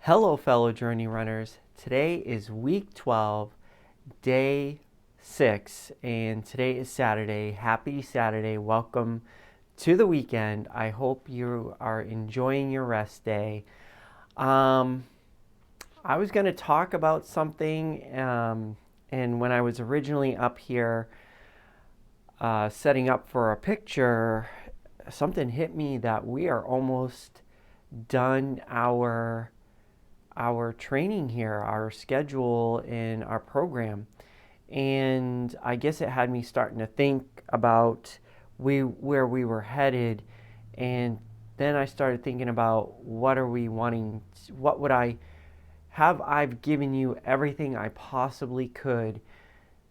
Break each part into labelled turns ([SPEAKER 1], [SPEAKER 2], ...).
[SPEAKER 1] Hello, fellow journey runners. Today is week 12, day 6, and today is Saturday. Happy Saturday. Welcome to the weekend. I hope you are enjoying your rest day. I was going to talk about something, and when I was originally up here setting up for a picture, something hit me that we are almost done our training here, our schedule and our program. And I guess it had me starting to think about where we were headed. And then I started thinking about what would I have. I've given you everything I possibly could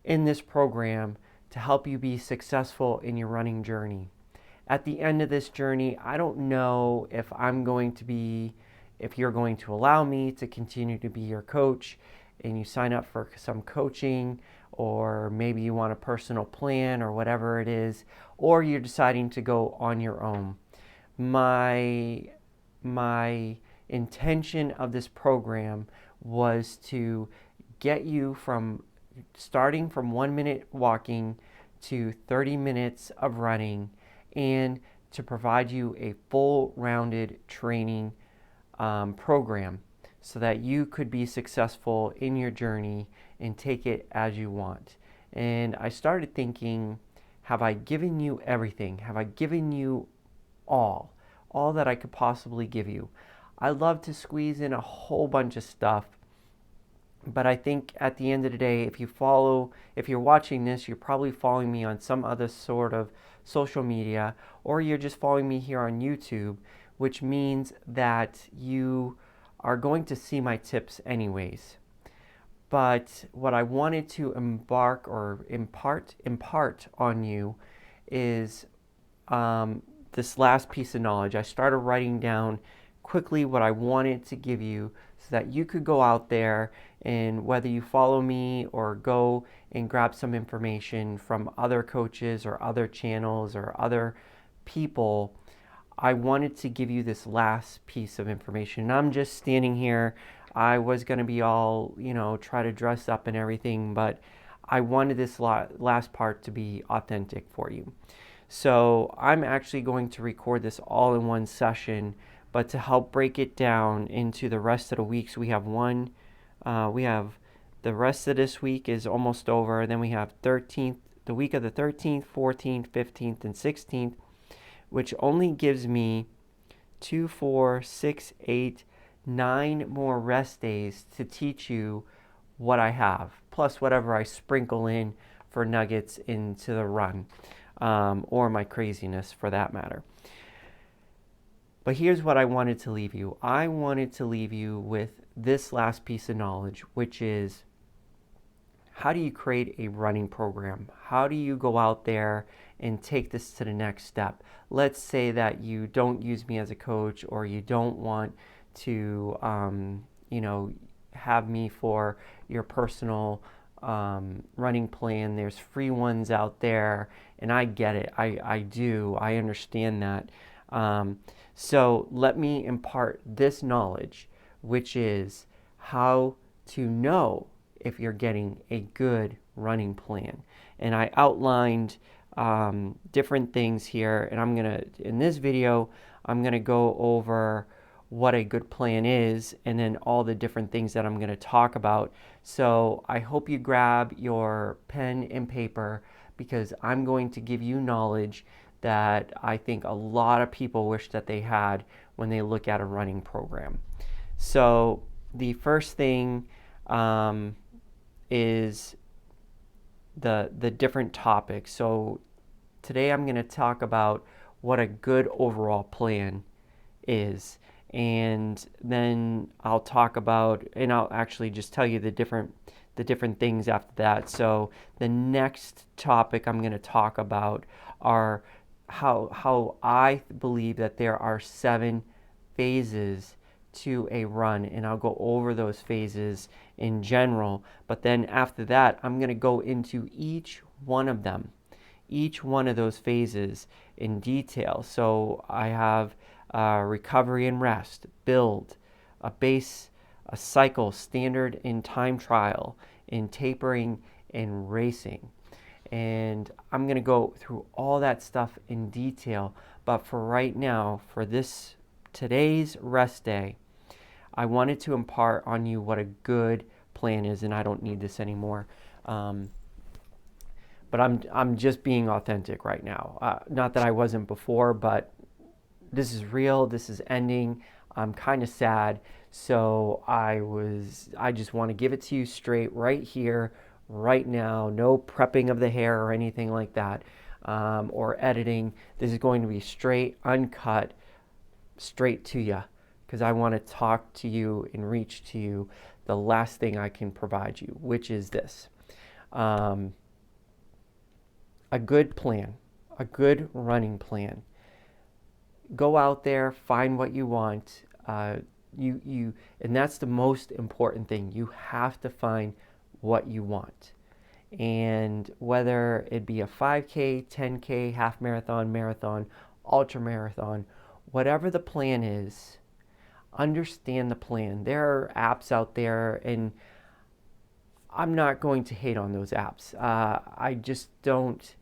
[SPEAKER 1] in this program to help you be successful in your running journey. At the end of this journey, I don't know if you're going to allow me to continue to be your coach and you sign up for some coaching, or maybe you want a personal plan or whatever it is, or you're deciding to go on your own. My intention of this program was to get you from starting from 1 minute walking to 30 minutes of running, and to provide you a full rounded training program so that you could be successful in your journey and take it as you want. And I started thinking, have I given you everything? Have I given you all that I could possibly give you? I love to squeeze in a whole bunch of stuff, but I think at the end of the day, if you're watching this, you're probably following me on some other sort of social media, or you're just following me here on YouTube, which means that you are going to see my tips anyways. But what I wanted to impart on you is this last piece of knowledge. I started writing down quickly what I wanted to give you so that you could go out there, and whether you follow me or go and grab some information from other coaches or other channels or other people, I wanted to give you this last piece of information. And I'm just standing here. I was going to be all, try to dress up and everything, but I wanted this last part to be authentic for you. So I'm actually going to record this all in one session, but to help break it down into the rest of the weeks, we have the rest of this week is almost over. Then we have the week of the 13th, 14th, 15th, and 16th, which only gives me 2, 4, 6, 8, 9 more rest days to teach you what I have, plus whatever I sprinkle in for nuggets into the run, or my craziness for that matter. But here's what I wanted to leave you. I wanted to leave you with this last piece of knowledge, which is, how do you create a running program? How do you go out there and take this to the next step? Let's say that you don't use me as a coach, or you don't want to, have me for your personal running plan. There's free ones out there, and I get it. I do. I understand that. So let me impart this knowledge, which is how to know if you're getting a good running plan. And I outlined different things here, and in this video, I'm gonna go over what a good plan is, and then all the different things that I'm gonna talk about. So I hope you grab your pen and paper, because I'm going to give you knowledge that I think a lot of people wish that they had when they look at a running program. So the first thing is the different topics. So today I'm going to talk about what a good overall plan is, and then I'll actually just tell you the different things after that. So the next topic I'm going to talk about are how I believe that there are 7 phases to a run, and I'll go over those phases in general. But then after that, I'm going to go into each one of those phases in detail. So I have recovery and rest, build, a base a cycle standard in time trial, in tapering, and racing. And I'm going to go through all that stuff in detail. But for right now, for today's rest day, I wanted to impart on you what a good plan is, and I don't need this anymore. But I'm just being authentic right now. Not that I wasn't before, but this is real. This is ending. I'm kind of sad, so I just want to give it to you straight right here, right now. No prepping of the hair or anything like that, or editing. This is going to be straight, uncut, straight to you, because I want to talk to you and reach to you the last thing I can provide you, which is this. A good plan, a good running plan. Go out there, find what you want. And that's the most important thing. You have to find what you want. And whether it be a 5K, 10K, half marathon, marathon, ultra marathon, whatever the plan is, understand the plan. There are apps out there, and I'm not going to hate on those apps. I just don't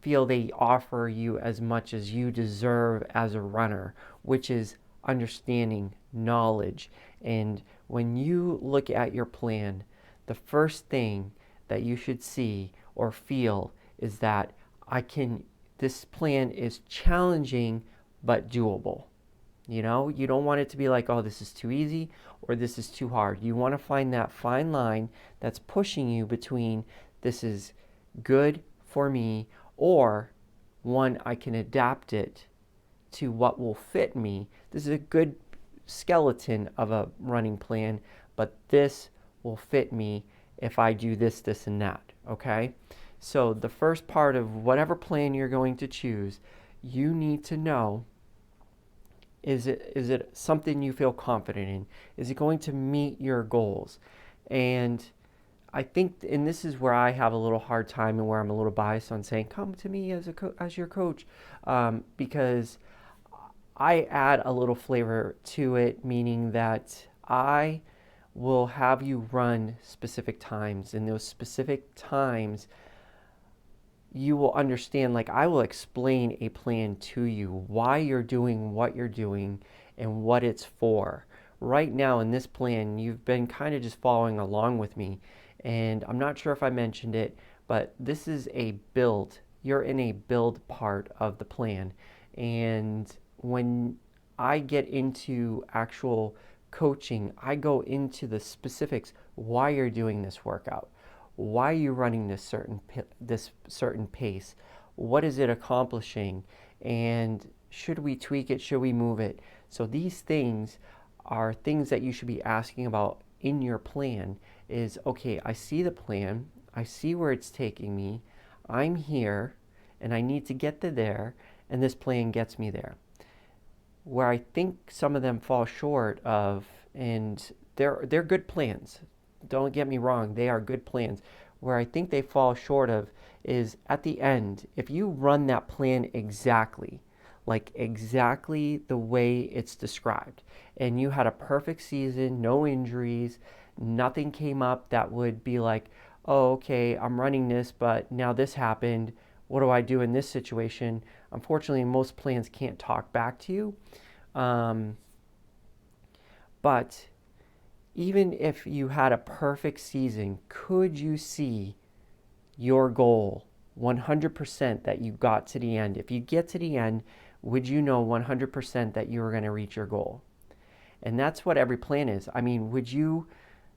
[SPEAKER 1] feel they offer you as much as you deserve as a runner, which is understanding, knowledge. And when you look at your plan, the first thing that you should see or feel is that this plan is challenging but doable. You know, you don't want it to be like, oh, this is too easy or this is too hard. You want to find that fine line that's pushing you between this is good for me, or one, I can adapt it to what will fit me. This is a good skeleton of a running plan, but this will fit me if I do this, this, and that, okay? So the first part of whatever plan you're going to choose, you need to know, is it something you feel confident in? Is it going to meet your goals? And I think, and this is where I have a little hard time and where I'm a little biased on saying, come to me as your coach, because I add a little flavor to it, meaning that I will have you run specific times, and those specific times you will understand, like I will explain a plan to you, why you're doing what you're doing and what it's for. Right now in this plan, you've been kind of just following along with me. And I'm not sure if I mentioned it, but this is a build. You're in a build part of the plan. And when I get into actual coaching, I go into the specifics, why you're doing this workout, why are you running this certain pace, what is it accomplishing, and should we tweak it, should we move it? So these things are things that you should be asking about in your plan. Is, okay, I see the plan, I see where it's taking me, I'm here, and I need to get to there, and this plan gets me there. Where I think some of them fall short of, and they're good plans, don't get me wrong, they are good plans. Where I think they fall short of is at the end, if you run that plan exactly, like exactly the way it's described, and you had a perfect season, no injuries, nothing came up that would be like, oh, okay, I'm running this, but now this happened. What do I do in this situation? Unfortunately, most plans can't talk back to you. But even if you had a perfect season, could you see your goal 100% that you got to the end? If you get to the end, would you know 100% that you were going to reach your goal? And that's what every plan is. I mean,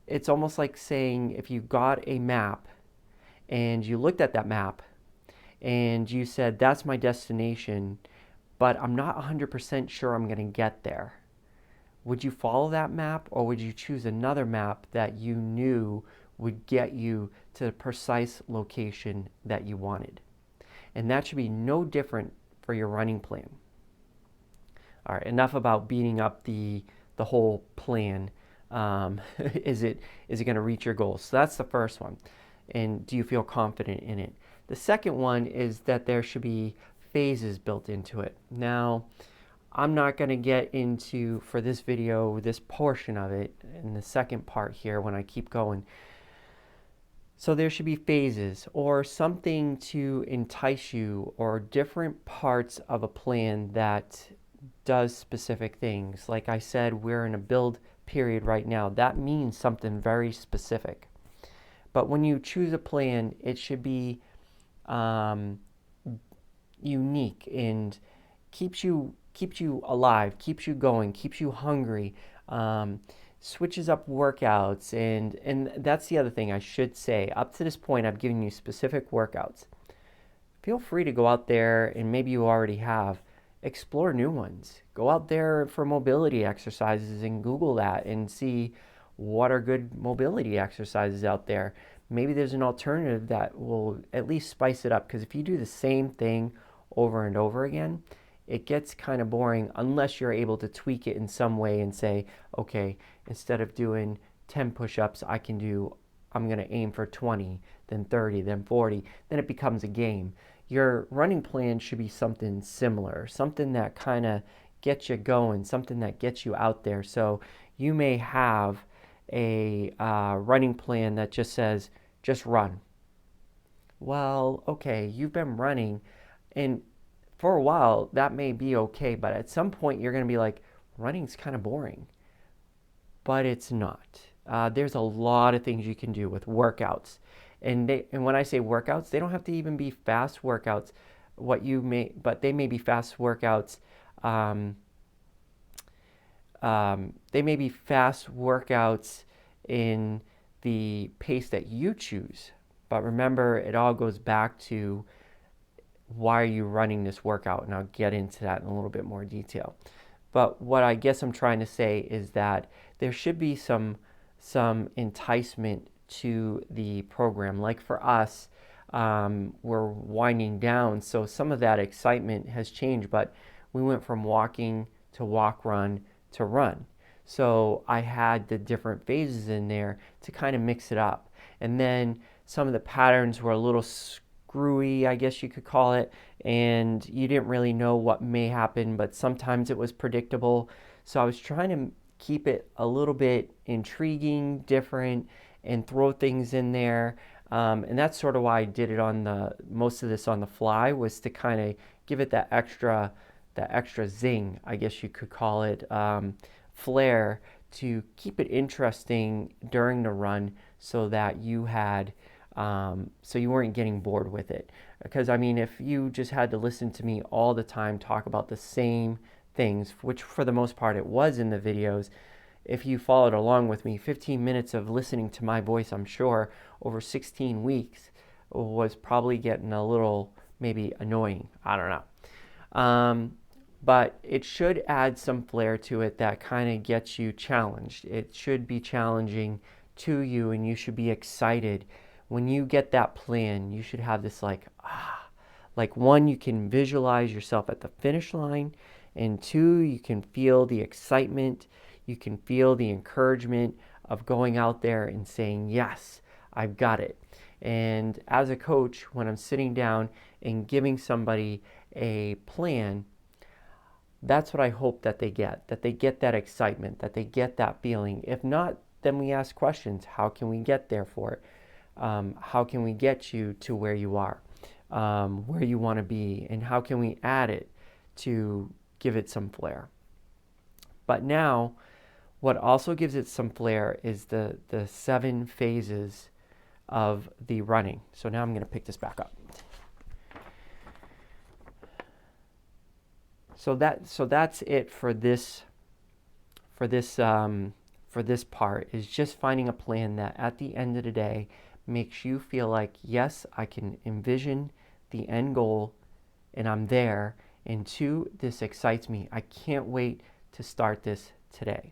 [SPEAKER 1] it's almost like saying, if you got a map and you looked at that map and you said, that's my destination, but I'm not 100% sure I'm going to get there. Would you follow that map, or would you choose another map that you knew would get you to the precise location that you wanted? And that should be no different for your running plan. All right, enough about beating up the whole plan. Is it going to reach your goals? So that's the first one. And do you feel confident in it? The second one is that there should be phases built into it. Now, I'm not going to get into, for this video, this portion of it, in the second part here when I keep going. So there should be phases or something to entice you, or different parts of a plan that does specific things. Like I said, we're in a build period right now. That means something very specific. But when you choose a plan, it should be unique and keeps you alive, keeps you going, keeps you hungry, switches up workouts, and that's the other thing I should say. Up to this point, I've given you specific workouts. Feel free to go out there, and maybe you already have, explore new ones. Go out there for mobility exercises and Google that and see what are good mobility exercises out there. Maybe there's an alternative that will at least spice it up, because if you do the same thing over and over again, it gets kind of boring unless you're able to tweak it in some way and say, okay, instead of doing 10 push-ups, I'm going to aim for 20, then 30, then 40. Then it becomes a game. Your running plan should be something similar, something that kind of gets you going, something that gets you out there. So you may have a running plan that just says, just run. Well, okay, you've been running, and for a while that may be okay, but at some point you're going to be like, running's kind of boring. But it's not. There's a lot of things you can do with workouts. And when I say workouts, they don't have to even be fast workouts. But they may be fast workouts. They may be fast workouts in the pace that you choose. But remember, it all goes back to, why are you running this workout? And I'll get into that in a little bit more detail. But what I guess I'm trying to say is that there should be some enticement to the program. Like for us, we're winding down, so some of that excitement has changed, but we went from walking to walk, run to run. So I had the different phases in there to kind of mix it up. And then some of the patterns were a little screwy, I guess you could call it, and you didn't really know what may happen, but sometimes it was predictable. So I was trying to keep it a little bit intriguing, different, and throw things in there. And that's sort of why I did it most of this on the fly, was to kind of give it that extra zing, I guess you could call it, flair, to keep it interesting during the run, so that you weren't getting bored with it. Because I mean, if you just had to listen to me all the time talk about the same things, which for the most part it was in the videos, if you followed along with me, 15 minutes of listening to my voice, I'm sure, over 16 weeks was probably getting a little maybe annoying. I don't know. But it should add some flair to it that kind of gets you challenged. It should be challenging to you, and you should be excited. When you get that plan, you should have this like one, you can visualize yourself at the finish line, and two, you can feel the excitement, you can feel the encouragement of going out there and saying, yes, I've got it. And as a coach, when I'm sitting down and giving somebody a plan, that's what I hope that they get that excitement, that they get that feeling. If not, then we ask questions. How can we get there for it? How can we get you to where you are, where you want to be, and how can we add it to give it some flair? But now, what also gives it some flair is the 7 phases of the running. So now I'm going to pick this back up. So that's it for this part, is just finding a plan that at the end of the day makes you feel like, yes, I can envision the end goal and I'm there. And 2, this excites me. I can't wait to start this today.